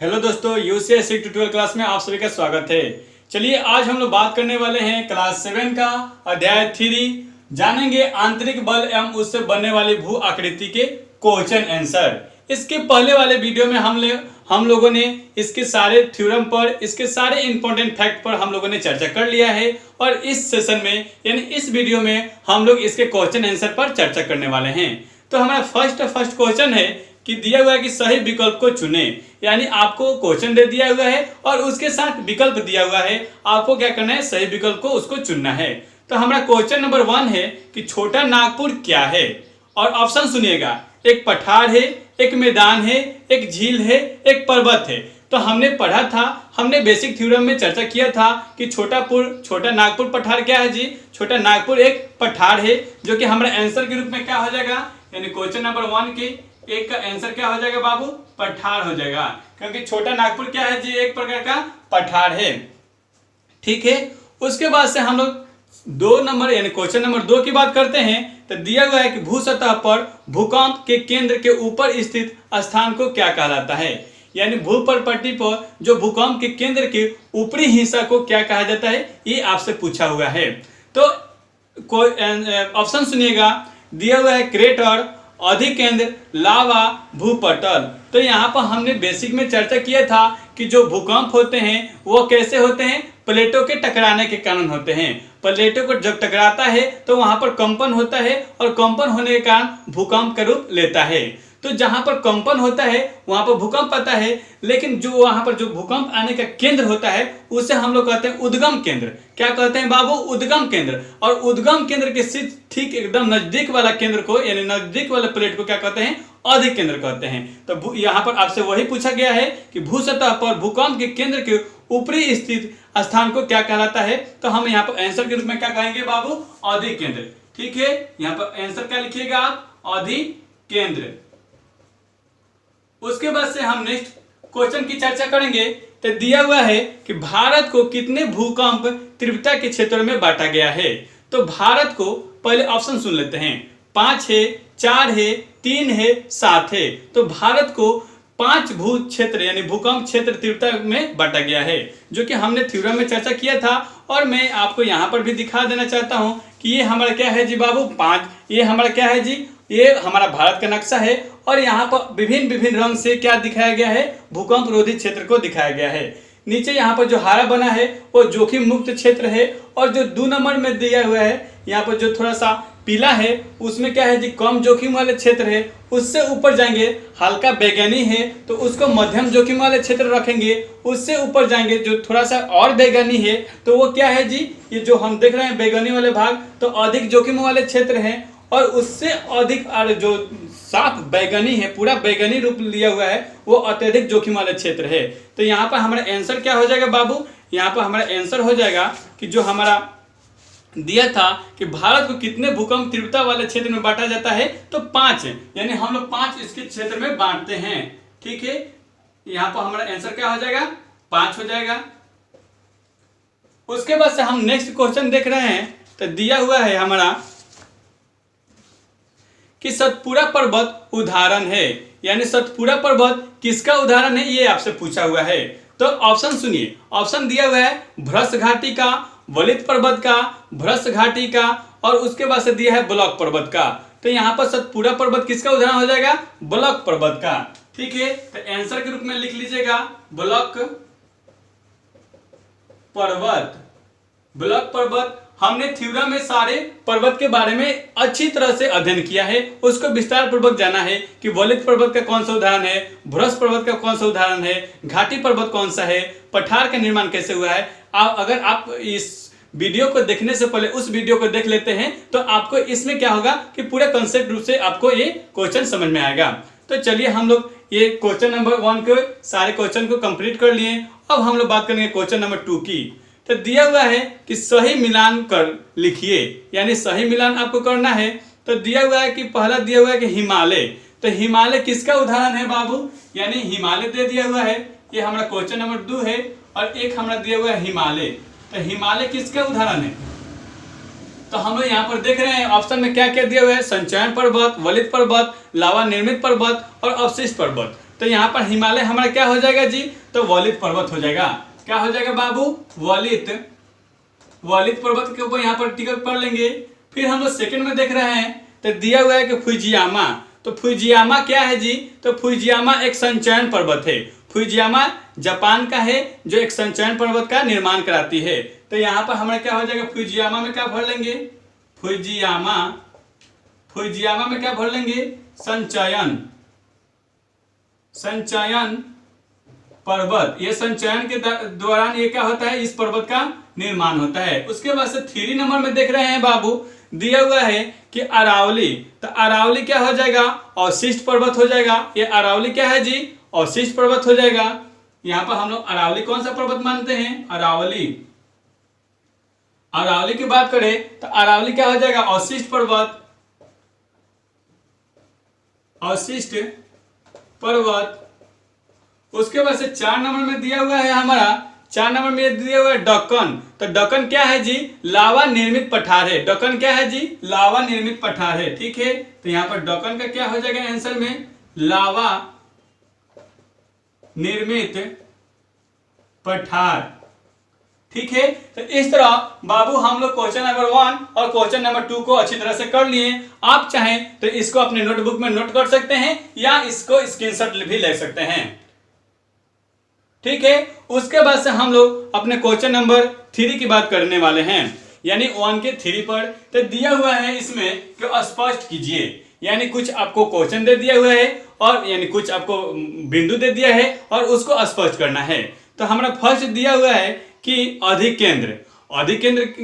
Hello दोस्तों, UCS tutorial class में आप सभी का स्वागत है। चलिए आज हम लोग बात करने वाले हैं क्लास 7 का अध्याय 3। जानेंगे आंतरिक बल एवं उससे बनने वाली भू आकृति के क्वेश्चन आंसर। इसके पहले वाले वीडियो में हम लोगों ने इसके सारे थ्योरम पर, इसके सारे इंपॉर्टेंट फैक्ट पर हम लोगों ने चर्चा कर लिया है और इस सेशन में यानी इस वीडियो में हम लोग इसके क्वेश्चन आंसर पर चर्चा करने वाले हैं। तो हमारा फर्स्ट क्वेश्चन है कि दिया हुआ है कि सही विकल्प को चुने। यानी आपको क्वेश्चन दे दिया हुआ है और उसके साथ विकल्प दिया हुआ है, आपको क्या करना है, सही विकल्प को उसको चुनना है। तो हमारा क्वेश्चन नंबर 1 है कि छोटा नागपुर क्या है। और ऑप्शन सुनिएगा, एक पठार है, एक मैदान है, एक झील है, एक पर्वत है। तो हमने पढ़ा था, हमने बेसिक थ्योरम में चर्चा किया था कि छोटा नागपुर पठार क्या है जी। छोटा नागपुर एक पठार है, जो कि हमारा आंसर के रूप में क्या हो जाएगा, यानी क्वेश्चन नंबर 1 के एक का आंसर क्या हो जाएगा बाबू, पठार हो जाएगा। क्योंकि छोटा नागपुर क्या है जी, एक प्रकार का पठार है। ठीक है, उसके बाद से हम लोग 2 नंबर यानी क्वेश्चन नंबर 2 की बात करते हैं। तो दिया हुआ है कि भू सतह पर भूकंप के केंद्र के ऊपर स्थित स्थान को क्या कहलाता है। यानी भू पट्टी पर जो भूकंप के केंद्र के ऊपरी हिस्सा को क्या कहा जाता है, ये आपसे पूछा हुआ है। तो ऑप्शन सुनिएगा, दिया हुआ है क्रेटर, अधिकेंद्र, लावा, भूपटल। तो यहाँ पर हमने बेसिक में चर्चा किया था कि जो भूकंप होते हैं वो कैसे होते हैं, प्लेटों के टकराने के कारण होते हैं। प्लेटों को जब टकराता है तो वहां पर कंपन होता है और कंपन होने के कारण भूकंप का रूप लेता है। तो जहां पर कंपन होता है वहां पर भूकंप आता है, लेकिन जो वहां पर जो भूकंप आने का केंद्र होता है उसे हम लोग कहते हैं उद्गम केंद्र। क्या कहते हैं बाबू, उद्गम केंद्र। और उद्गम केंद्र के ठीक एकदम नजदीक वाला केंद्र को यानी नजदीक वाले प्लेट को क्या कहते हैं, अधिक केंद्र कहते हैं। तो यहाँ पर आपसे वही पूछा गया है कि भू सतह पर भूकंप के केंद्र के ऊपरी स्थित स्थान को क्या कहलाता है। तो हम यहाँ पर आंसर के रूप में क्या कहेंगे बाबू, अधिक केंद्र। ठीक है, यहाँ पर आंसर क्या लिखिएगा आप, अधिक केंद्र। उसके बाद से हम नेक्स्ट क्वेश्चन की चर्चा करेंगे। तो दिया हुआ है कि भारत को कितने भूकंप तीव्रता के क्षेत्रों में बांटा गया है। तो भारत को पहले ऑप्शन सुन लेते हैं, 5 है, 4 है, 3 है, 7 है। तो भारत को 5 भू क्षेत्र यानी भूकंप क्षेत्र तीव्रता में बांटा गया है, जो कि हमने थ्योरम में चर्चा किया था। और मैं आपको यहाँ पर भी दिखा देना चाहता हूँ कि ये हमारा क्या है जी बाबू, 5। ये हमारा क्या है जी, ये हमारा भारत का नक्शा है और यहाँ पर विभिन्न रंग से क्या दिखाया गया है, भूकंप रोधी क्षेत्र को दिखाया गया है। नीचे यहाँ पर जो हरा बना है वो जोखिम मुक्त क्षेत्र है और जो 2 नंबर में दिया हुआ है यहाँ पर जो थोड़ा सा पीला है उसमें क्या है जी, कम जोखिम वाले क्षेत्र है। उससे ऊपर जाएंगे हल्का बैगनी है तो उसको मध्यम जोखिम वाले क्षेत्र रखेंगे। उससे ऊपर जाएंगे जो थोड़ा सा और बैगनी है तो वो क्या है जी, ये जो हम देख रहे हैं बैगनी वाले भाग तो अधिक जोखिम वाले क्षेत्र हैं। और उससे अधिक और जो साफ बैगनी है, पूरा बैगनी रूप लिया हुआ है, वो अत्यधिक जोखिम वाले क्षेत्र है। तो यहाँ पर हमारा आंसर क्या हो जाएगा बाबू, यहाँ पर हमारा आंसर हो जाएगा कि जो हमारा दिया था कि भारत को कितने भूकंप तीव्रता वाले क्षेत्र में बांटा जाता है, तो 5 है। यानी हम लोग 5 इसके क्षेत्र में बांटते हैं। ठीक है, यहाँ पर हमारा आंसर क्या हो जाएगा, 5 हो जाएगा। उसके बाद से हम नेक्स्ट क्वेश्चन देख रहे हैं। तो दिया हुआ है हमारा कि सतपुड़ा पर्वत उदाहरण है। यानी सतपुड़ा पर्वत किसका उदाहरण है, ये आपसे पूछा हुआ है। तो ऑप्शन सुनिए, ऑप्शन दिया हुआ है भ्रश घाटी का, वलित पर्वत का, भ्रश घाटी का और उसके बाद से दिया है ब्लॉक पर्वत का। तो यहाँ पर सतपुड़ा पर्वत किसका उदाहरण हो जाएगा, ब्लॉक पर्वत का। ठीक है, तो आंसर के रूप में लिख लीजिएगा ब्लॉक पर्वत। ब्लॉक पर्वत हमने थ्योरम में सारे पर्वत के बारे में अच्छी तरह से अध्ययन किया है, उसको विस्तार पूर्वक जाना है कि वलित पर्वत का कौन सा उदाहरण है, भ्रश पर्वत का कौन सा उदाहरण है, घाटी पर्वत कौन सा है, पठार का निर्माण कैसे हुआ है। अगर आप इस वीडियो को देखने से पहले उस वीडियो को देख लेते हैं तो आपको इसमें क्या होगा कि पूरे कंसेप्ट रूप से आपको ये क्वेश्चन समझ में आएगा। तो चलिए हम लोग ये क्वेश्चन नंबर 1 के सारे क्वेश्चन को कंप्लीट कर लिए। अब हम लोग बात करेंगे क्वेश्चन नंबर 2 की। तो दिया हुआ है कि सही मिलान कर लिखिए, यानी सही मिलान आपको करना है। तो दिया हुआ है कि पहला दिया हुआ है कि हिमालय। तो हिमालय किसका उदाहरण है बाबू, यानी हिमालय दे दिया हुआ है, ये हमारा क्वेश्चन नंबर 2 है। और एक हमारा दिया हुआ है हिमालय। तो हिमालय किसका उदाहरण है, तो हम लोग यहाँ पर देख रहे हैं ऑप्शन में क्या क्या दिया हुआ है, संचयन पर्वत, वलित पर्वत, लावा निर्मित पर्वत और अवशिष्ट पर्वत। तो यहाँ पर हिमालय हमारा क्या हो जाएगा जी, तो वलित पर्वत हो जाएगा। क्या हो जाएगा बाबू, वलित पर्वत के ऊपर यहाँ पर टिक पढ़ लेंगे। फिर हम लोग सेकंड में देख रहे हैं, तो दिया हुआ है कि फुजियामा। तो फुजियामा क्या है जी, तो फुजियामा एक संचयन पर्वत है। फुजियामा जापान का है जो एक संचयन पर्वत का निर्माण कराती है। तो यहाँ पर हमारा क्या हो जाएगा, फुजियामा में क्या भर लेंगे, फुजियामा में क्या भर लेंगे, संचयन पर्वत। ये संचयन के दौरान ये क्या होता है, इस पर्वत का निर्माण होता है। उसके बाद से 3 नंबर में देख रहे हैं बाबू, दिया हुआ है कि अरावली। तो अरावली क्या हो जाएगा, अवशिष्ट पर्वत हो जाएगा। ये अरावली क्या है जी, अवशिष्ट पर्वत हो जाएगा। यहाँ पर हम लोग अरावली कौन सा पर्वत मानते हैं, अरावली की बात करें तो अरावली क्या हो जाएगा, अवशिष्ट पर्वत। उसके बाद से 4 नंबर में दिया हुआ है हमारा, 4 नंबर में दिया हुआ है दक्कन। तो दक्कन क्या है जी, लावा निर्मित पठार है। दक्कन क्या है जी, लावा निर्मित पठार है। ठीक है, तो यहाँ पर दक्कन का क्या हो जाएगा आंसर में, लावा निर्मित पठार। ठीक है, तो इस तरह बाबू हम लोग क्वेश्चन नंबर 1 और क्वेश्चन नंबर 2 को अच्छी तरह से कर लिए। आप चाहें तो इसको अपने नोटबुक में नोट कर सकते हैं या इसको स्क्रीनशॉट भी ले सकते हैं। ठीक है, उसके बाद से हम लोग अपने क्वेश्चन नंबर 3 की बात करने वाले हैं, यानी 1 के 3 पर। तो दिया हुआ है इसमें कि स्पष्ट कीजिए, यानी कुछ आपको क्वेश्चन दे दिया हुआ है और यानी कुछ आपको बिंदु दे दिया है और उसको स्पष्ट करना है। तो हमारा फर्स्ट दिया हुआ है कि अधिकेंद्र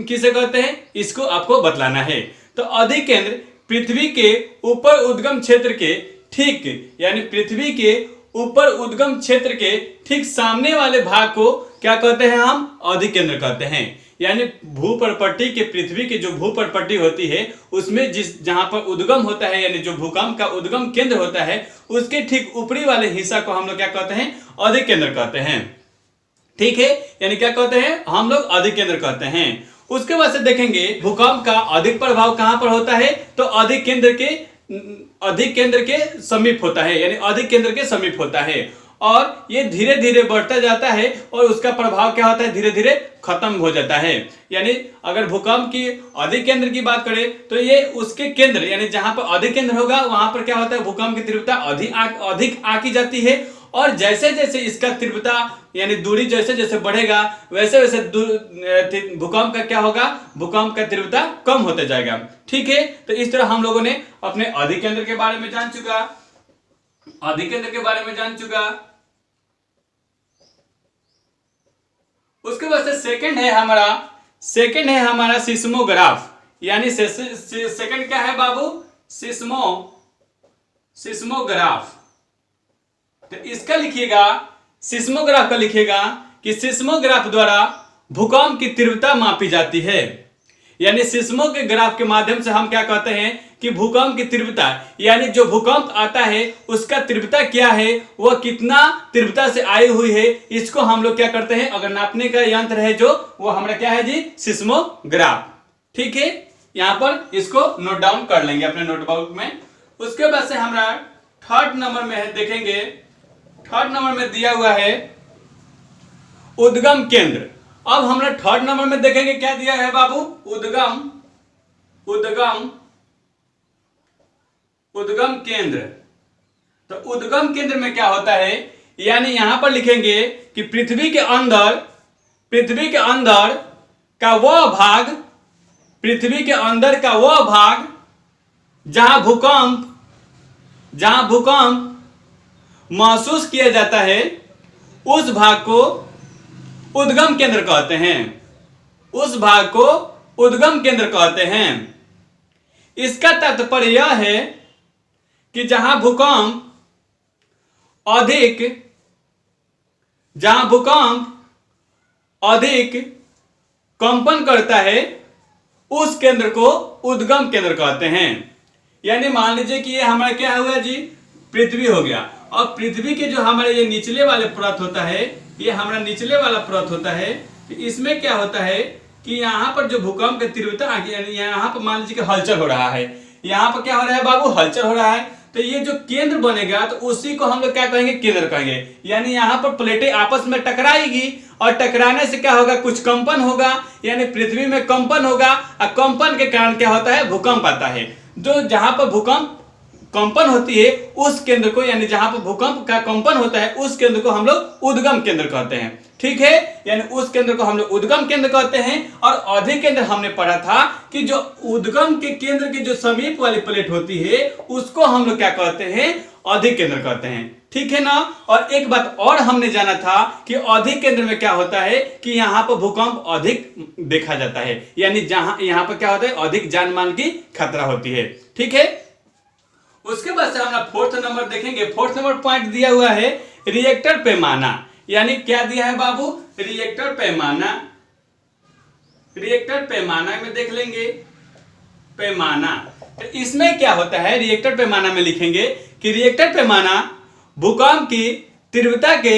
किसे कहते हैं, इसको आपको बतलाना है। तो अधिकेंद्र पृथ्वी के ऊपर उद्गम क्षेत्र के ठीक, यानी पृथ्वी के ऊपर उद्गम क्षेत्र के ठीक सामने वाले भाग को क्या कहते हैं, हम अधिकेंद्र कहते हैं। यानी भूपरपट्टी के, पृथ्वी की जो भूपरपट्टी होती है उसमें जहां पर उद्गम होता है, यानी जो भूकंप का उद्गम केंद्र होता है, उसके ठीक ऊपरी वाले हिस्सा को हम लोग क्या कहते हैं, अधिकेंद्र कहते हैं। ठीक है, यानी क्या कहते हैं, हम लोग अधिकेंद्र कहते हैं। उसके बाद से देखेंगे भूकंप का अधिक प्रभाव कहां पर होता है, तो अधिकेंद्र के समीप होता है, यानी अधिकेंद्र के समीप होता है। और ये धीरे धीरे बढ़ता जाता है और उसका प्रभाव क्या होता है, धीरे धीरे खत्म हो जाता है। यानी अगर भूकंप की अधिकेंद्र की बात करें तो ये उसके केंद्र, यानी जहां पर अधिकेंद्र होगा वहां पर क्या होता है, भूकंप की तीव्रता अधिक आकी जाती है। और जैसे जैसे इसका तीव्रता यानी दूरी जैसे जैसे बढ़ेगा वैसे वैसे भूकंप का क्या होगा, भूकंप का तीव्रता कम होते जाएगा। ठीक है, तो इस तरह हम लोगों ने अपने अधिकेंद्र के बारे में जान चुका। उसके बाद से सेकंड है हमारा सिस्मोग्राफ। यानी सेकंड क्या है बाबू, सिस्मोग्राफ। तो इसका लिखिएगा, सिस्मोग्राफ का लिखिएगा कि सिस्मोग्राफ द्वारा भूकंप की तीव्रता मापी जाती है। यानी सिस्मोग्राफ के माध्यम से हम क्या कहते हैं कि भूकंप की तीव्रता, यानी जो भूकंप आता है उसका तीव्रता क्या है, वह कितना तीव्रता से आई हुई है, इसको हम लोग क्या करते हैं, अगर नापने का यंत्र है जो, वो हमारा क्या है जी, सिस्मोग्राफ। ठीक है, यहां पर इसको नोट डाउन कर लेंगे अपने नोटबुक में। उसके बाद से हमारा 3rd नंबर में देखेंगे, 3rd नंबर में दिया हुआ है उद्गम केंद्र। अब हम लोग 3rd नंबर में देखेंगे क्या दिया है बाबू, उद्गम केंद्र। तो उद्गम केंद्र में क्या होता है, यानी यहां पर लिखेंगे कि पृथ्वी के अंदर का वह भाग जहां भूकंप महसूस किया जाता है, उस भाग को उद्गम केंद्र कहते हैं। इसका तात्पर्य यह है कि जहां भूकंप अधिक कंपन करता है, उस केंद्र को उद्गम केंद्र कहते हैं। यानी मान लीजिए कि ये हमारा क्या हुआ जी, पृथ्वी हो गया, और पृथ्वी के जो हमारे ये निचले वाले परत होता है, ये हमारा निचले वाला परत होता है, तो इसमें क्या होता है कि यहाँ पर जो भूकंप की तीव्रता, यानी यहाँ पर मान लीजिए कि हलचल हो रहा है, यहाँ पर क्या हो रहा है बाबू, हलचल हो रहा है। तो ये जो केंद्र बनेगा तो उसी को हम लोग क्या कहेंगे, केंद्र कहेंगे। यानी यहाँ पर प्लेटें आपस में टकराएगी और टकराने से क्या होगा, कुछ कंपन होगा, यानी पृथ्वी में कंपन होगा और कंपन के कारण क्या होता है, भूकंप आता है। जो जहां पर भूकंप कंपन होती है उस केंद्र को, यानी जहां पर भूकंप का कंपन होता है उस केंद्र को हम लोग उद्गम केंद्र कहते हैं। ठीक है, यानी उस केंद्र को हम लोग उद्गम केंद्र कहते हैं। और अधिक केंद्र हमने पढ़ा था कि जो उद्गम के केंद्र के जो समीप वाली प्लेट होती है उसको हम लोग क्या कहते हैं, अधिक केंद्र कहते हैं। ठीक है ना। और एक बात और हमने जाना था कि अधिक केंद्र में क्या होता है कि यहाँ पर भूकंप अधिक देखा जाता है, यानी जहां यहाँ पर क्या होता है, अधिक जान माल की खतरा होती है। ठीक है, उसके बाद से हम फोर्थ नंबर देखेंगे। फोर्थ नंबर पॉइंट दिया हुआ है रिएक्टर पैमाना, यानी क्या दिया है बाबू, रिएक्टर पैमाना। रिएक्टर पैमाना में देख लेंगे, पैमाना। तो इसमें क्या होता है, रिएक्टर पैमाना में लिखेंगे कि रिएक्टर पैमाना भूकंप की तीव्रता के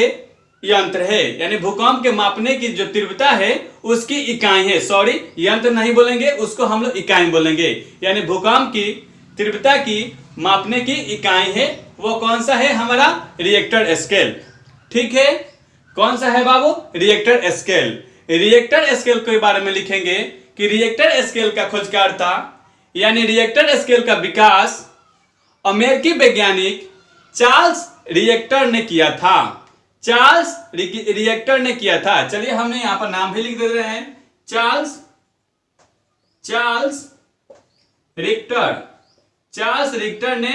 यंत्र है, यानी भूकंप के मापने की जो तीव्रता है उसकी इकाई है। सॉरी, यंत्र नहीं बोलेंगे, उसको हम लोग इकाई बोलेंगे। यानी भूकंप की तीव्रता की मापने की इकाई है, वो कौन सा है, हमारा रिएक्टर स्केल। ठीक है, कौन सा है बाबू, रिएक्टर स्केल। रिएक्टर स्केल के बारे में लिखेंगे कि रिएक्टर स्केल का खोजकर्ता यानी रिएक्टर स्केल का विकास अमेरिकी वैज्ञानिक चार्ल्स रिएक्टर ने किया था। चार्ल्स रिएक्टर ने किया था। चलिए हमने यहां पर नाम भी लिख दे रहे हैं, चार्ल्स रिक्टर। चार्ल्स रिक्टर ने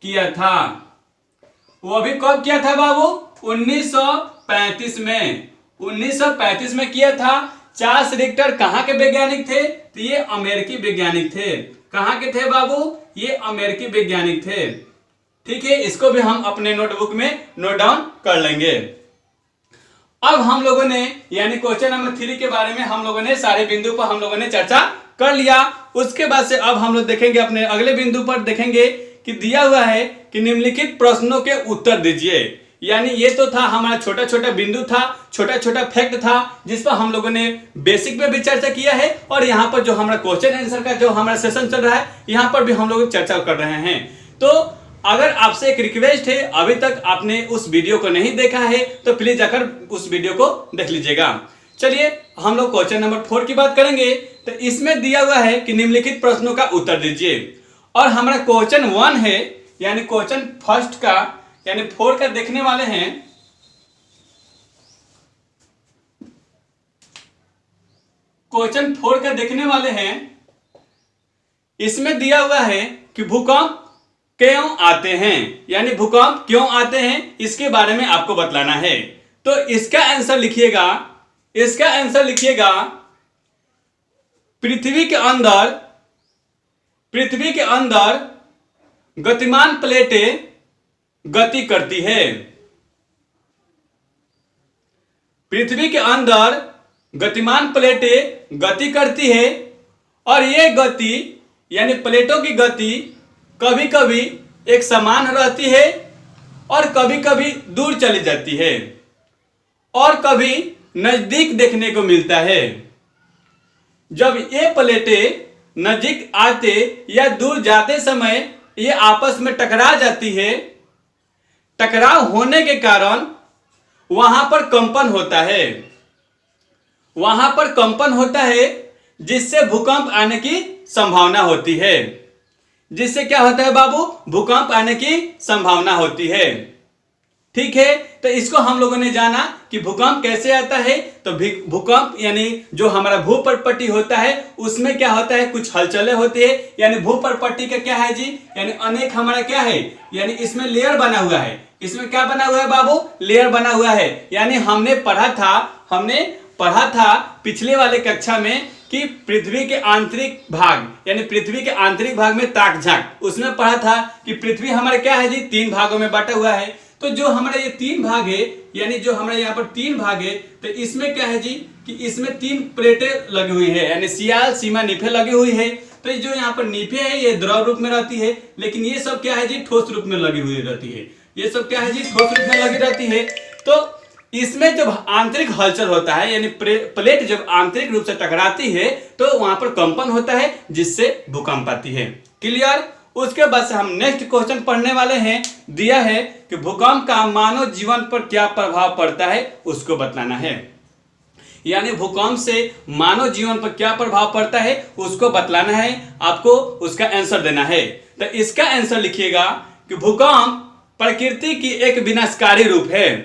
किया था। वो भी कब किया था बाबू, 1935 में। 1935 में किया था। चार्ल्स रिक्टर कहां के वैज्ञानिक थे, तो ये अमेरिकी वैज्ञानिक थे। कहां के थे बाबू, ये अमेरिकी वैज्ञानिक थे। ठीक है, इसको भी हम अपने नोटबुक में नोट डाउन कर लेंगे। अब हम लोगों ने यानी क्वेश्चन नंबर 3 के बारे में हम लोगों ने सारे बिंदु पर हम लोगों ने चर्चा कर लिया। उसके बाद से अब हम लोग देखेंगे अपने अगले बिंदु पर, देखेंगे कि दिया हुआ है कि निम्नलिखित प्रश्नों के उत्तर दीजिए। यानी ये तो था हमारा छोटा छोटा बिंदु था, छोटा छोटा फैक्ट था, जिस पर हम लोगों ने बेसिक में भी चर्चा किया है और यहाँ पर जो हमारा क्वेश्चन आंसर का जो हमारा सेशन चल रहा है यहाँ पर भी हम लोग चर्चा कर रहे हैं। तो अगर आपसे एक रिक्वेस्ट है, अभी तक आपने उस वीडियो को नहीं देखा है तो प्लीज जाकर उस वीडियो को देख लीजिएगा। चलिए हम लोग क्वेश्चन नंबर 4 की बात करेंगे। तो इसमें दिया हुआ है कि निम्नलिखित प्रश्नों का उत्तर दीजिए। और हमारा क्वेश्चन 1 है, यानी क्वेश्चन फर्स्ट का यानी 4 का देखने वाले हैं। क्वेश्चन 4 का देखने वाले हैं। इसमें दिया हुआ है कि भूकंप क्यों आते हैं, यानी भूकंप क्यों आते हैं इसके बारे में आपको बतलाना है। तो इसका आंसर लिखिएगा, इसका आंसर लिखिएगा पृथ्वी के अंदर गतिमान प्लेटें गति करती है। पृथ्वी के अंदर गतिमान प्लेटें गति करती है और ये गति यानी प्लेटों की गति कभी कभी एक समान रहती है और कभी कभी दूर चली जाती है और कभी नजदीक देखने को मिलता है। जब ये प्लेटें नजदीक आते या दूर जाते समय ये आपस में टकरा जाती है, टकराव होने के कारण वहां पर कंपन होता है। वहां पर कंपन होता है जिससे भूकंप आने की संभावना होती है। जिससे क्या होता है बाबू, भूकंप आने की संभावना होती है। ठीक है, तो इसको हम लोगों ने जाना कि भूकंप कैसे आता है। तो भूकंप यानी जो हमारा भूपर्पट्टी होता है उसमें क्या होता है, कुछ हलचलें होती है। यानी भूपर्पट्टी का क्या है जी, यानी अनेक हमारा क्या है, यानी इसमें लेयर बना हुआ है। इसमें क्या बना हुआ है बाबू, लेयर बना हुआ है। यानी हमने पढ़ा था पिछले वाले कक्षा में कि पृथ्वी के आंतरिक भाग यानी पृथ्वी के आंतरिक भाग में ताक झांक, उसमें पढ़ा था कि पृथ्वी हमारे क्या है जी, 3 भागों में बटा हुआ है। तो जो हमारे ये 3 भाग है, यानी जो हमारे यहाँ पर 3 भाग है, तो इसमें क्या है जी कि इसमें 3 प्लेटें लगी हुई है, यानी सियाल सीमा नीफे लगी हुई है। तो जो यहाँ पर नीफे है ये द्रव रूप में रहती है, लेकिन ये सब क्या है जी, ठोस रूप में लगी हुई रहती है। ये सब क्या है जी, ठोस रूप में लगी रहती है। तो इसमें जब आंतरिक हलचल होता है यानी प्लेट जब आंतरिक रूप से टकराती है तो वहां पर कंपन होता है जिससे भूकंप आती है। क्लियर। उसके बाद से हम नेक्स्ट क्वेश्चन पढ़ने वाले हैं। दिया है कि भूकंप का मानव जीवन पर क्या प्रभाव पड़ता है, उसको बतलाना है। यानी भूकंप से मानव जीवन पर क्या प्रभाव पड़ता है उसको बतलाना है, आपको उसका आंसर देना है। तो इसका आंसर लिखिएगा कि भूकंप प्रकृति की एक विनाशकारी रूप है।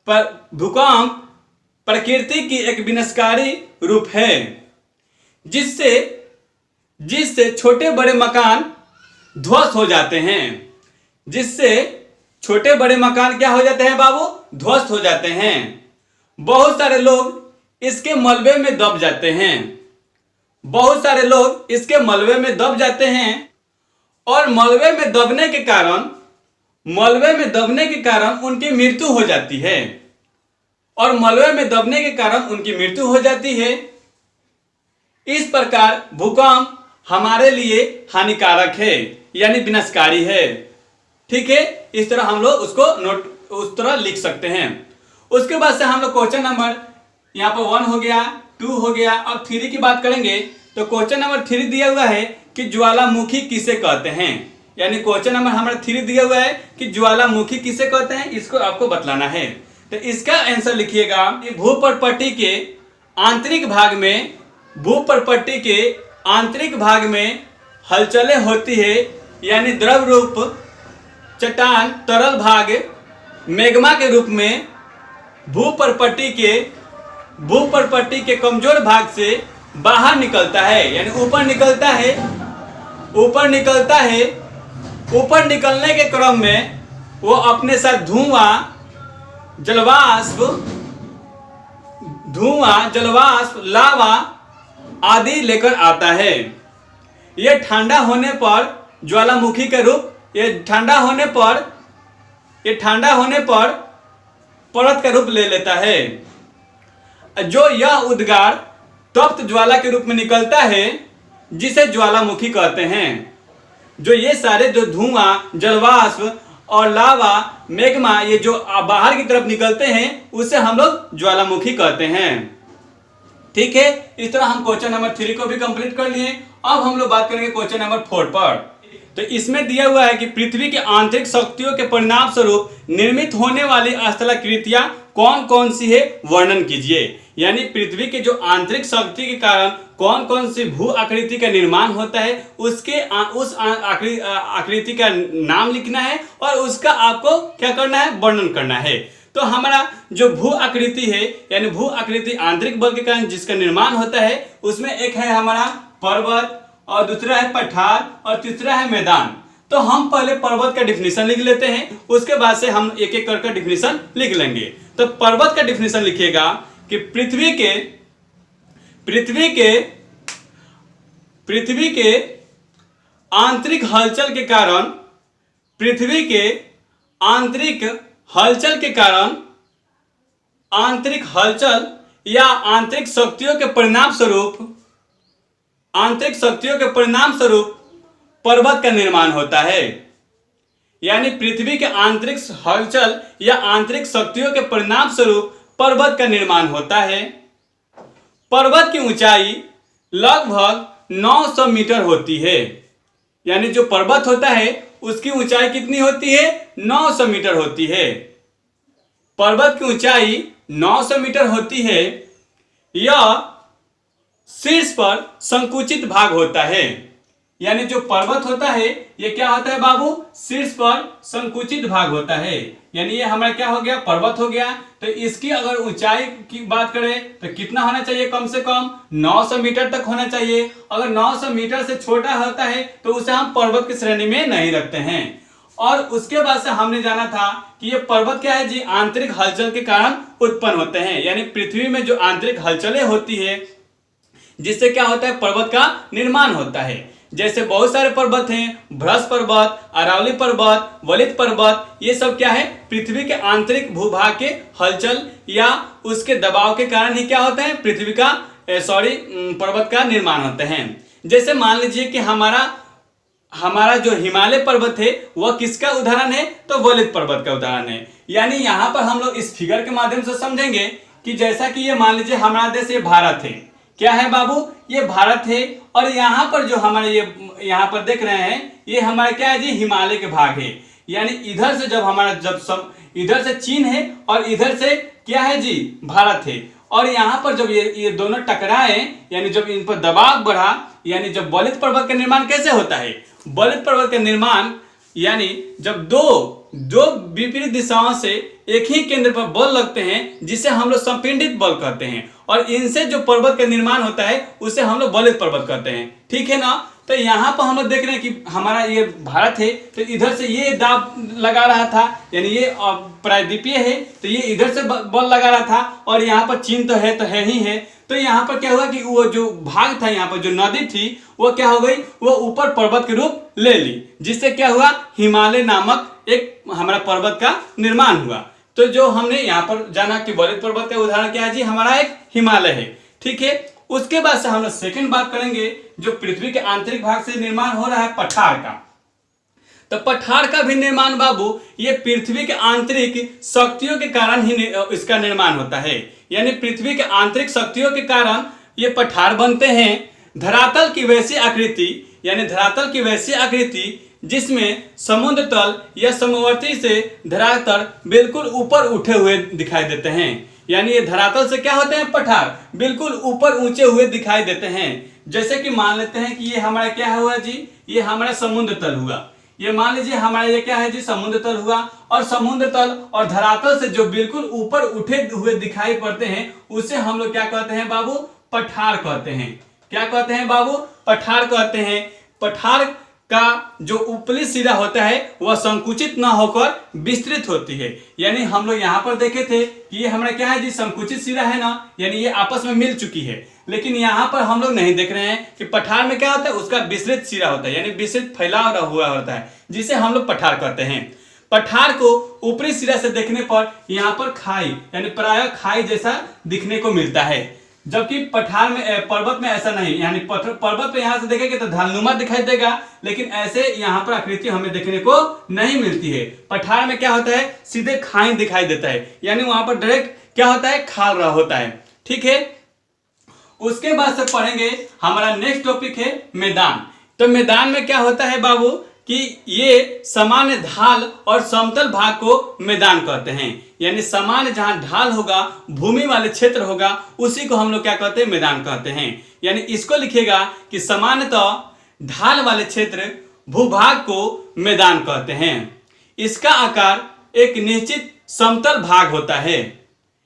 पर भूकंप प्रकृति की एक विनाशकारी रूप है जिससे छोटे बड़े मकान ध्वस्त हो जाते हैं। जिससे छोटे बड़े मकान क्या हो जाते हैं बाबू, ध्वस्त हो जाते हैं। बहुत सारे लोग इसके मलबे में दब जाते हैं। बहुत सारे लोग इसके मलबे में दब जाते हैं और मलबे में दबने के कारण उनकी मृत्यु हो जाती है। और मलबे में दबने के कारण उनकी मृत्यु हो जाती है। इस प्रकार भूकंप हमारे लिए हानिकारक है, यानी विनाशकारी है। ठीक है, इस तरह हम लोग उसको नोट उस तरह लिख सकते हैं। उसके बाद से हम लोग क्वेश्चन नंबर यहाँ पर 1 हो गया, 2 हो गया, अब 3 की बात करेंगे। तो क्वेश्चन नंबर 3 दिया हुआ है कि ज्वालामुखी किसे कहते हैं। यानी क्वेश्चन नंबर हमारा 3 दिया हुआ है कि ज्वालामुखी किसे कहते हैं, इसको आपको बतलाना है। तो इसका आंसर लिखिएगा कि भूप्रपट्टी के आंतरिक भाग में हलचलें होती है, यानी द्रव रूप चट्टान तरल भाग मैग्मा के रूप में भूप्रपट्टी के कमजोर भाग से बाहर निकलता है, यानी ऊपर निकलता है। ऊपर निकलने के क्रम में वो अपने साथ धुआं, जलवाष्प, लावा आदि लेकर आता है। यह ठंडा होने पर ज्वालामुखी का रूप, यह ठंडा होने पर परत का रूप ले लेता है। जो यह उद्गार तप्त ज्वाला के रूप में निकलता है, जिसे ज्वालामुखी कहते हैं। जो ये सारे जो धुआं, जलवाष्प और लावा, मैग्मा, ये जो बाहर की तरफ निकलते हैं, उसे हम लोग ज्वालामुखी कहते हैं। ठीक है, इस तरह हम क्वेश्चन नंबर 3 को भी कंप्लीट कर लिए। अब हम लोग बात करेंगे क्वेश्चन नंबर 4 पर। तो इसमें दिया हुआ है कि पृथ्वी के आंतरिक शक्तियों के परिणाम स्वरूप निर्मित होने वाली स्थलाकृतियां कौन कौन सी है, वर्णन कीजिए। यानी पृथ्वी के जो आंतरिक शक्ति के कारण कौन कौन सी भू आकृति का निर्माण होता है, उस आकृति का नाम लिखना है और उसका आपको क्या करना है, वर्णन करना है। तो हमारा जो भू आकृति है, यानी भू आकृति आंतरिक बल के कारण जिसका निर्माण होता है, उसमें एक है हमारा पर्वत, और दूसरा है पठार, और तीसरा है मैदान। तो हम पहले पर्वत का डिफिनीशन लिख लेते हैं, उसके बाद से हम एक एक करके डिफिनीशन लिख लेंगे। तो पर्वत का डिफिनीशन लिखिएगा कि पृथ्वी के आंतरिक हलचल या आंतरिक शक्तियों के परिणाम स्वरूप पर्वत का निर्माण होता है। यानी पृथ्वी के आंतरिक हलचल या आंतरिक शक्तियों के परिणाम स्वरूप पर्वत का निर्माण होता है। पर्वत की ऊंचाई लगभग 900 मीटर होती है। यानी जो पर्वत होता है उसकी ऊंचाई कितनी होती है, 900 मीटर होती है। पर्वत की ऊंचाई 900 मीटर होती है। यह शीर्ष पर संकुचित भाग होता है। यानी जो पर्वत होता है ये क्या होता है बाबू, शीर्ष पर संकुचित भाग होता है। यानी ये हमारा क्या हो गया, पर्वत हो गया। तो इसकी अगर ऊंचाई की बात करें तो कितना होना चाहिए, कम से कम 900 मीटर तक होना चाहिए। अगर 900 मीटर से छोटा होता है तो उसे हम पर्वत की श्रेणी में नहीं रखते हैं। और उसके बाद से हमने जाना था कि ये पर्वत क्या है जी, आंतरिक हलचल के कारण उत्पन्न होते हैं। यानी पृथ्वी में जो आंतरिक हलचलें होती है जिससे क्या होता है, पर्वत का निर्माण होता है। जैसे बहुत सारे पर्वत हैं, भ्रश पर्वत, अरावली पर्वत, वलित पर्वत, ये सब क्या है, पृथ्वी के आंतरिक भूभाग के हलचल या उसके दबाव के कारण ही क्या होता है, पृथ्वी का पर्वत का निर्माण होते हैं। जैसे मान लीजिए कि हमारा जो हिमालय पर्वत है वह किसका उदाहरण है, तो वलित पर्वत का उदाहरण है। यानी यहाँ पर हम लोग इस फिगर के माध्यम से समझेंगे कि जैसा कि ये मान लीजिए हमारा देश ये भारत है, क्या है बाबू, ये भारत है। और यहाँ पर जो हमारे ये यहाँ पर देख रहे हैं, ये हमारे क्या है जी, हिमालय के भाग है। यानी इधर से जब हमारा इधर से चीन है और इधर से क्या है जी, भारत है। और यहाँ पर जब ये दोनों टकराए, यानी जब इन पर दबाव बढ़ा, यानी जब बलित पर्वत का निर्माण कैसे होता है, बलित पर्वत का निर्माण यानी जब दो विपरीत दिशाओं से एक ही केंद्र पर बल लगते हैं, जिसे हम लोग संपीड़ित बल कहते हैं। और इनसे जो पर्वत का निर्माण होता है उसे हम लोग बलित पर्वत कहते हैं। ठीक है ना। तो यहाँ पर हम लोग देख रहे हैं कि हमारा ये भारत है, तो इधर से ये दाब लगा रहा था, यानी ये प्रायद्वीपीय है, तो ये इधर से बल लगा रहा था। और यहाँ पर चीन तो है ही है। तो यहाँ पर क्या हुआ कि वो जो भाग था, यहाँ पर जो नदी थी, वो क्या हो गई, वो ऊपर पर्वत के रूप ले ली, जिससे क्या हुआ, हिमालय नामक एक हमारा पर्वत का निर्माण हुआ। तो जो हमने यहाँ पर जाना कि बलित पर्वत का उदाहरण क्या है जी, हमारा एक हिमालय है। ठीक है। उसके बाद से हम लोग सेकंड बात करेंगे, जो पृथ्वी के आंतरिक भाग से निर्माण हो रहा है पठार का। तो पठार का भी निर्माण बाबू, ये पृथ्वी के आंतरिक शक्तियों के कारण ही इसका निर्माण होता है। यानी पृथ्वी के आंतरिक शक्तियों के कारण ये पठार बनते हैं। धरातल की वैसी आकृति, यानी धरातल की वैसी आकृति जिसमें समुद्र तल या समवर्ती से धरातल बिल्कुल ऊपर उठे हुए दिखाई देते हैं। यानी ये धरातल से क्या होते हैं, पठार बिल्कुल ऊपर ऊंचे हुए दिखाई देते हैं। जैसे कि मान लेते हैं कि ये हमारा क्या हुआ जी, ये हमारा समुद्र तल हुआ। ये मान लीजिए हमारा ये क्या है जी, समुद्र तल हुआ। और समुद्र तल और धरातल से जो बिल्कुल ऊपर उठे हुए दिखाई पड़ते हैं, उसे हम लोग क्या कहते हैं बाबू, पठार कहते हैं। क्या कहते हैं बाबू, पठार कहते हैं। पठार का जो ऊपरी सिरा होता है वह संकुचित न होकर विस्तृत होती है। यानी हम लोग यहाँ पर देखे थे कि ये हमारा क्या है जी, संकुचित सिरा है ना, यानी ये आपस में मिल चुकी है। लेकिन यहाँ पर हम लोग नहीं देख रहे हैं कि पठार में क्या होता है, उसका विस्तृत सिरा होता है, यानी विस्तृत फैलाव हुआ होता है, जिसे हम लोग पठार कहते हैं। पठार को ऊपरी सिरा से देखने पर यहाँ पर खाई, यानी प्रायः खाई जैसा दिखने को मिलता है। जबकि पठार में, पर्वत में ऐसा नहीं। यानी पर्वत पे यहाँ से देखेंगे तो ढालनुमा दिखाई देगा, लेकिन ऐसे यहाँ पर आकृति हमें देखने को नहीं मिलती है। पठार में क्या होता है, सीधे खाई दिखाई देता है, यानी वहां पर डायरेक्ट क्या होता है, खाल रहा होता है। ठीक है। उसके बाद से पढ़ेंगे, हमारा नेक्स्ट टॉपिक है मैदान। तो मैदान में क्या होता है बाबू कि ये सामान्य ढाल और समतल भाग को मैदान कहते हैं। यानी सामान्य जहां ढाल होगा, भूमि वाले क्षेत्र होगा, उसी को हम लोग क्या कहते हैं, मैदान कहते हैं। यानी इसको लिखिएगा कि सामान्यतः ढाल वाले क्षेत्र भूभाग को मैदान कहते हैं। इसका आकार एक निश्चित समतल भाग होता है।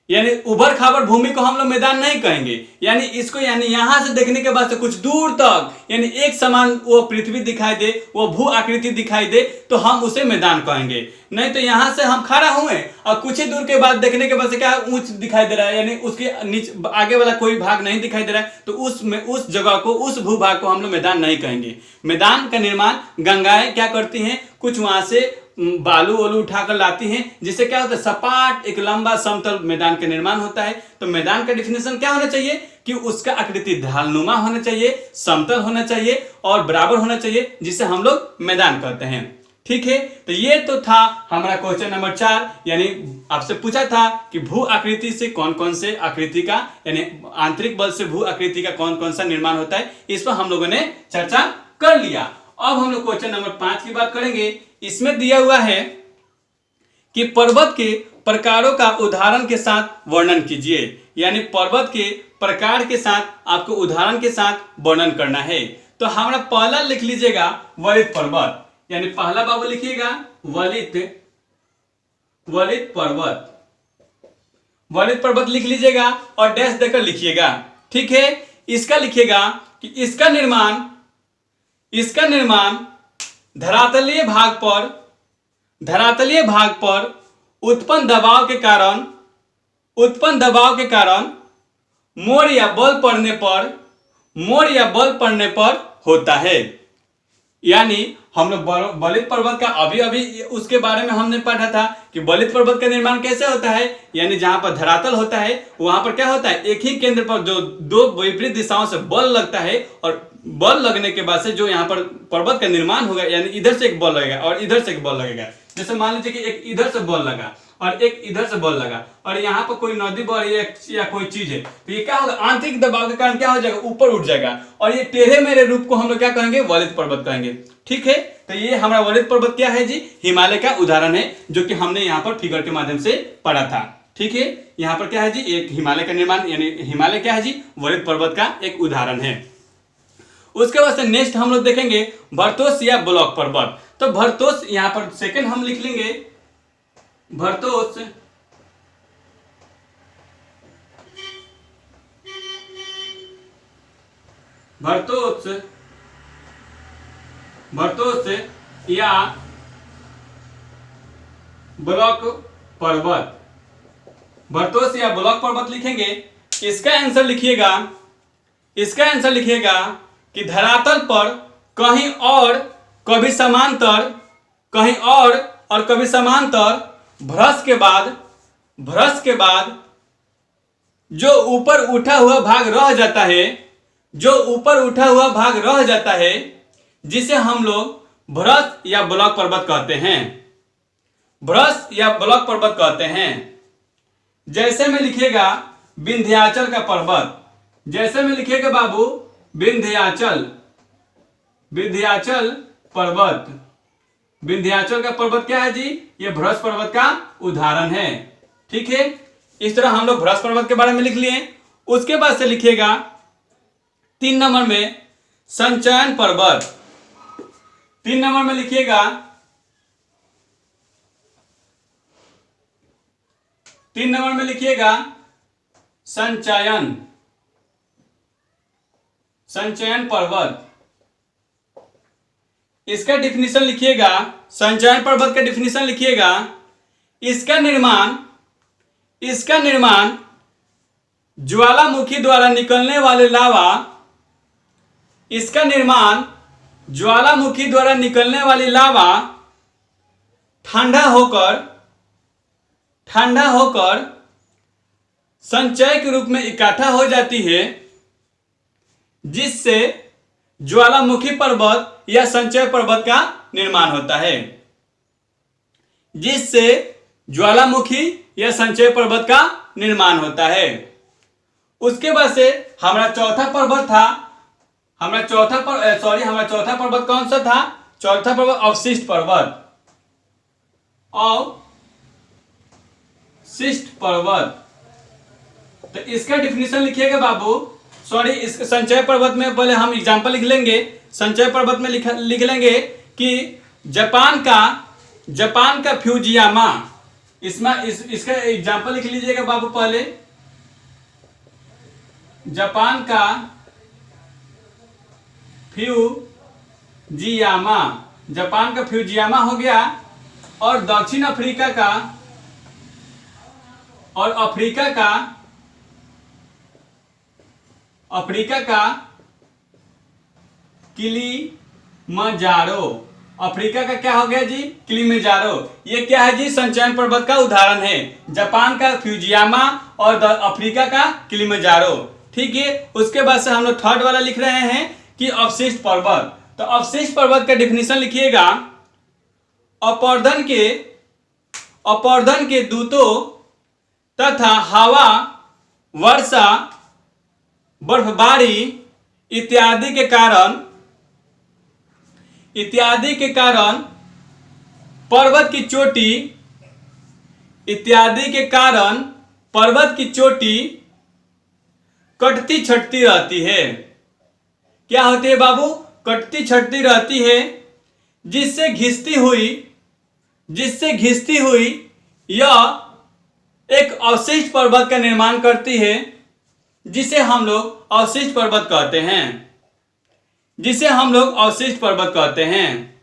यानी उभर खाबर भूमि को हम लोग मैदान नहीं कहेंगे। यानी इसको, यानी यहां से देखने के बाद से कुछ दूर तक, यानी एक समान वो पृथ्वी दिखाई दे, वो भू आकृति दिखाई दे, तो हम उसे मैदान कहेंगे। नहीं तो यहां से हम खड़ा हुए और कुछ ही दूर के बाद देखने के बाद से क्या ऊंच दिखाई दे रहा है, यानी उसके नीचे आगे वाला कोई भाग नहीं दिखाई दे रहा है, तो उस जगह को, उस भूभाग को हम लोग मैदान नहीं कहेंगे। मैदान का निर्माण गंगाएं क्या करती हैं, कुछ वहां से बालू वालू उठाकर लाती हैं, जिससे क्या होता है, सपाट एक लंबा समतल मैदान का निर्माण होता है। तो मैदान का डिफिनेशन क्या होना चाहिए कि उसका आकृति ढालनुमा होना चाहिए, समतल होना चाहिए और बराबर होना चाहिए, जिसे हम लोग मैदान कहते हैं। ठीक है। तो ये तो था हमारा क्वेश्चन नंबर 4। यानी आपसे पूछा था कि भू आकृति से कौन कौन से आकृति का, यानी आंतरिक बल से भू आकृति का कौन कौन सा निर्माण होता है, इस पर हम लोगों ने चर्चा कर लिया। अब हम लोग क्वेश्चन नंबर 5 की बात करेंगे। इसमें दिया हुआ है कि पर्वत के प्रकारों का उदाहरण के साथ वर्णन कीजिए। यानी पर्वत के प्रकार के साथ आपको उदाहरण के साथ वर्णन करना है। तो हमारा पहला लिख लीजिएगा वलित पर्वत। यानी पहला बाबू लिखिएगा वलित पर्वत। वलित पर्वत लिख लीजिएगा और डैश देकर लिखिएगा। ठीक है। इसका लिखिएगा कि इसका निर्माण धरातलीय भाग पर उत्पन्न दबाव के कारण मोड़ या बल पड़ने पर होता है। यानी हम लोग बलित पर्वत का अभी उसके बारे में हमने पढ़ा था कि बलित पर्वत का निर्माण कैसे होता है। यानी जहां पर धरातल होता है वहां पर क्या होता है, एक ही केंद्र पर जो दो विपरीत दिशाओं से बल लगता है, और बल लगने के बाद से जो यहाँ पर पर्वत का निर्माण होगा, यानी इधर से एक बल लगेगा और इधर से एक बल लगेगा। जैसे मान लीजिए कि एक इधर से बल लगा और एक इधर से बल लगा और यहाँ पर कोई नदी बह रही है या कोई चीज है, तो ये क्या होगा, आंतरिक दबाव के कारण क्या हो जाएगा, ऊपर उठ जाएगा और ये टेढ़े मेढ़े रूप को हम लोग क्या कहेंगे, वलित पर्वत कहेंगे। ठीक है, तो ये हमारा वलित पर्वत क्या है जी, हिमालय का उदाहरण है, जो कि हमने यहाँ पर फिगर के माध्यम से पढ़ा था। ठीक है, यहाँ पर क्या है जी, एक हिमालय का निर्माण, यानी हिमालय क्या है जी, वलित पर्वत का एक उदाहरण है। उसके बाद से नेक्स्ट हम लोग देखेंगे भरतोष या ब्लॉक पर्वत। तो भरतोष यहाँ पर सेकंड हम लिख लेंगे, भरतोष भरतोष भरतोष या ब्लॉक पर्वत, भरतोष या ब्लॉक पर्वत लिखेंगे। इसका आंसर लिखिएगा, इसका आंसर लिखिएगा कि धरातल पर कहीं और कभी समांतर, कहीं और कभी समांतर भ्रश के बाद जो ऊपर उठा हुआ भाग रह जाता है, जो ऊपर उठा हुआ भाग रह जाता है, जिसे हम लोग भ्रश या ब्लॉक पर्वत कहते हैं, भ्रश या ब्लॉक पर्वत कहते हैं। जैसे में लिखिएगा विंध्याचल का पर्वत, जैसे में लिखिएगा बाबू विंध्याचल, विंध्याचल पर्वत, विंध्याचल का पर्वत क्या है जी, ये भ्रश पर्वत का उदाहरण है। ठीक है, इस तरह हम लोग भ्रश पर्वत के बारे में लिख लिए। उसके बाद से लिखिएगा 3 नंबर में संचयन पर्वत, 3 नंबर में लिखिएगा, 3 नंबर में लिखिएगा संचयन, संचयन पर्वत। इसका डिफिनीशन लिखिएगा, संचयन पर्वत का डिफिनीशन लिखिएगा, इसका निर्माण ज्वालामुखी द्वारा निकलने वाले लावा, इसका निर्माण ज्वालामुखी द्वारा निकलने वाली लावा ठंडा होकर संचय के रूप में इकट्ठा हो जाती है, जिससे ज्वालामुखी पर्वत या संचय पर्वत का निर्माण होता है, जिससे ज्वालामुखी या संचय पर्वत का निर्माण होता है। उसके बाद से हमारा चौथा पर्वत था, हमारा चौथा पर्वत कौन सा था, चौथा पर्वत अवशिष्ट पर्वत, अवशिष्ट पर्वत। तो इसका डिफिनीशन लिखिएगा बाबू, इस संचय पर्वत में पहले हम एग्जांपल लिख लेंगे। संचय पर्वत में लिख लेंगे कि जापान का फ्यूजियामा, इसका एग्जांपल लिख लीजिएगा बाबू पहले, जापान का फ्यूजियामा, जापान का फ्यूजियामा हो गया, और दक्षिण अफ्रीका का और अफ्रीका का किलिमंजारो, अफ्रीका का क्या हो गया जी, किलिमंजारो। ये क्या है जी, संचयन पर्वत का उदाहरण है, जापान का फ्यूजियामा और अफ्रीका का किलिमंजारो। ठीक है, उसके बाद से हम लोग थर्ड वाला लिख रहे हैं कि अवशिष्ट पर्वत। तो अवशिष्ट पर्वत का डिफिनीशन लिखिएगा, अपरदन के दूतों तथा हवा, वर्षा, बर्फबारी इत्यादि के कारण पर्वत की चोटी कटती छटती रहती है। क्या होती है बाबू, कटती छटती रहती है, जिससे घिसती हुई यह एक अवशिष्ट पर्वत का निर्माण करती है, जिसे हम लोग अवशिष्ट पर्वत कहते हैं, जिसे हम लोग अवशिष्ट पर्वत कहते हैं।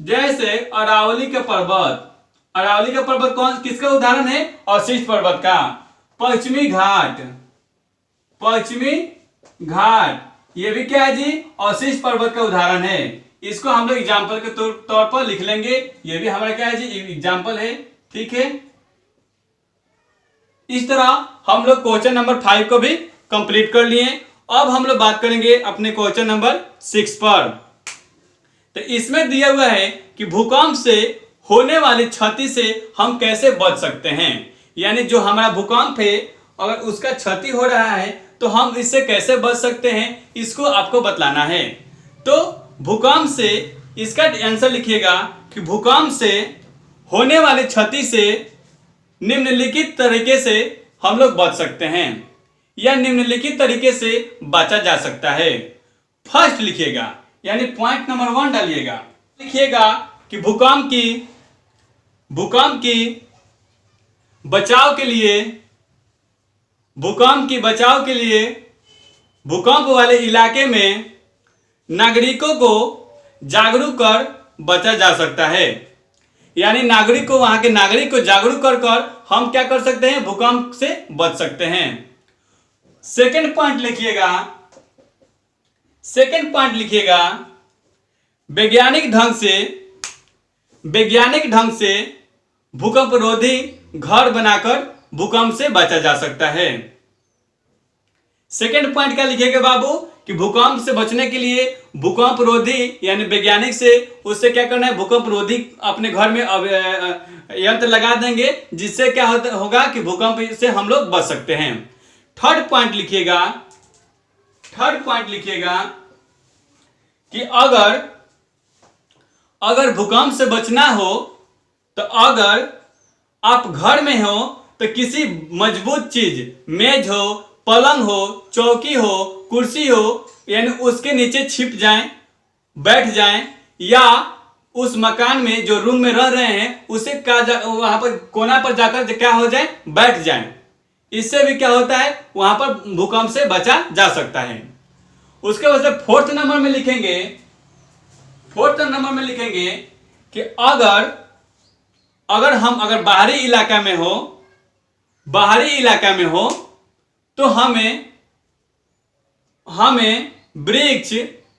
जैसे अरावली का पर्वत, अरावली का पर्वत किसका उदाहरण है, अवशिष्ट पर्वत का। पश्चिमी घाट ये भी क्या है जी, अवशिष्ट पर्वत का उदाहरण है। इसको हम लोग एग्जाम्पल के तौर पर लिख लेंगे, ये भी हमारा क्या है जी, एग्जाम्पल है। ठीक है, इस तरह हम लोग क्वेश्चन नंबर 5 को भी कंप्लीट कर लिए। अब हम लोग बात करेंगे अपने क्वेश्चन नंबर 6 पर। तो इसमें दिया हुआ है कि भूकंप से होने वाली क्षति से हम कैसे बच सकते हैं। यानी जो हमारा भूकंप है अगर उसका क्षति हो रहा है तो हम इससे कैसे बच सकते हैं, इसको आपको बतलाना है। तो भूकंप से इसका आंसर लिखिएगा कि भूकंप से होने वाली क्षति से निम्नलिखित तरीके से हम लोग बच सकते हैं या निम्नलिखित तरीके से बचा जा सकता है। फर्स्ट लिखिएगा यानी पॉइंट नंबर 1 डालिएगा, लिखिएगा कि भूकंप की बचाव के लिए भूकंप वाले इलाके में नागरिकों को जागरूक कर बचा जा सकता है। यानी वहां के नागरिक को जागरूक कर हम क्या कर सकते हैं, भूकंप से बच सकते हैं। सेकंड पॉइंट लिखिएगा वैज्ञानिक ढंग से भूकंप रोधी घर बनाकर भूकंप से बचा जा सकता है। सेकंड पॉइंट क्या लिखिएगा बाबू कि भूकंप से बचने के लिए भूकंप रोधी यानी वैज्ञानिक से उससे क्या करना है, भूकंप रोधी अपने घर में यंत्र लगा देंगे जिससे क्या होगा कि भूकंप से हम लोग बच सकते हैं। थर्ड पॉइंट लिखिएगा कि अगर भूकंप से बचना हो तो अगर आप घर में हो तो किसी मजबूत चीज, मेज हो, पलंग हो, चौकी हो, कुर्सी हो, यानी उसके नीचे छिप जाएं, बैठ जाएं या उस मकान में जो रूम में रह रहे हैं उसे वहां पर कोना पर जाकर क्या हो जाए, बैठ जाएं। इससे भी क्या होता है, वहां पर भूकंप से बचा जा सकता है। उसके बाद से फोर्थ नंबर में लिखेंगे कि अगर बाहरी इलाका में हो तो हमें वृक्ष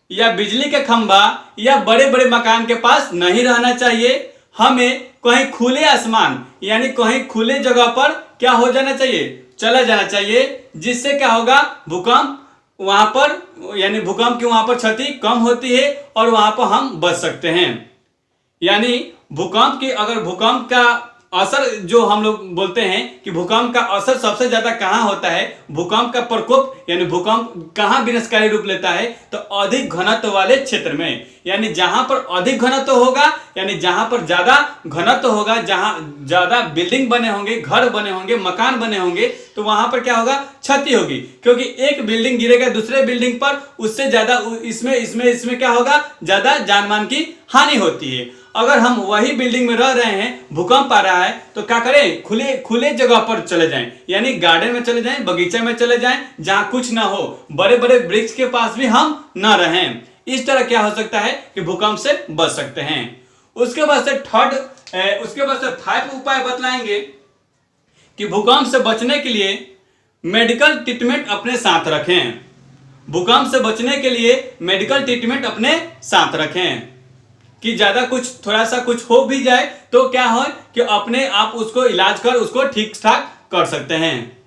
या बिजली का खंभा या बड़े बड़े मकान के पास नहीं रहना चाहिए। हमें कहीं खुले आसमान यानी कहीं खुले जगह पर क्या हो जाना चाहिए, चला जाना चाहिए, जिससे क्या होगा, भूकंप की वहां पर क्षति कम होती है और वहां पर हम बच सकते हैं। यानी भूकंप का असर जो हम लोग बोलते हैं कि भूकंप का असर सबसे ज्यादा कहां होता है, भूकंप का प्रकोप यानी भूकंप कहां विनाशकारी रूप लेता है, तो अधिक घनत्व वाले क्षेत्र में। यानी जहां पर अधिक घनत्व होगा, यानी जहां पर ज्यादा घनत्व होगा, जहां ज्यादा बिल्डिंग बने होंगे, घर बने होंगे, मकान बने होंगे, तो वहां पर क्या होगा, क्षति होगी। क्योंकि एक बिल्डिंग गिरेगा दूसरे बिल्डिंग पर, उससे ज्यादा इसमें क्या होगा, ज्यादा जानमाल की हानि होती है। अगर हम वही बिल्डिंग में रह रहे हैं, भूकंप आ रहा है, तो क्या करें, खुले जगह पर चले जाएं, यानी गार्डन में चले जाएं, बगीचे में चले जाएं, जहां कुछ ना हो, बड़े बड़े वृक्ष के पास भी हम ना रहें। इस तरह क्या हो सकता है कि भूकंप से बच सकते हैं। उसके बाद से फाइव उपाय बतलाएंगे कि भूकंप से बचने के लिए मेडिकल ट्रीटमेंट अपने साथ रखें। भूकंप से बचने के लिए मेडिकल ट्रीटमेंट अपने साथ रखें कि ज्यादा थोड़ा सा कुछ हो भी जाए तो क्या हो कि अपने आप उसको इलाज कर उसको ठीक ठाक कर सकते हैं।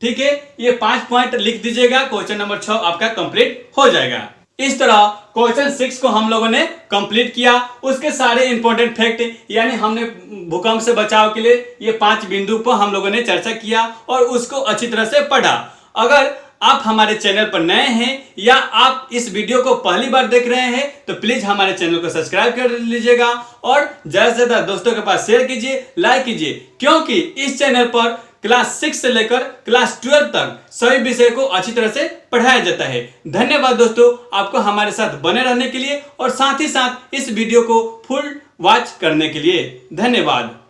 ठीक है, ये 5 पॉइंट लिख दीजिएगा। क्वेश्चन नंबर 6 आपका कंप्लीट हो जाएगा। इस तरह क्वेश्चन 6 को हम लोगों ने कंप्लीट किया। उसके सारे इंपॉर्टेंट फैक्ट यानी हमने भूकंप से बचाव के लिए ये 5 बिंदु पर हम लोगों ने चर्चा किया और उसको अच्छी तरह से पढ़ा। अगर आप हमारे चैनल पर नए हैं या आप इस वीडियो को पहली बार देख रहे हैं तो प्लीज हमारे चैनल को सब्सक्राइब कर लीजिएगा और ज्यादा से ज्यादा दोस्तों के पास शेयर कीजिए, लाइक कीजिए, क्योंकि इस चैनल पर क्लास 6 से लेकर क्लास 12 तक सभी विषय को अच्छी तरह से पढ़ाया जाता है। धन्यवाद दोस्तों, आपको हमारे साथ बने रहने के लिए और साथ ही साथ इस वीडियो को फुल वॉच करने के लिए। धन्यवाद।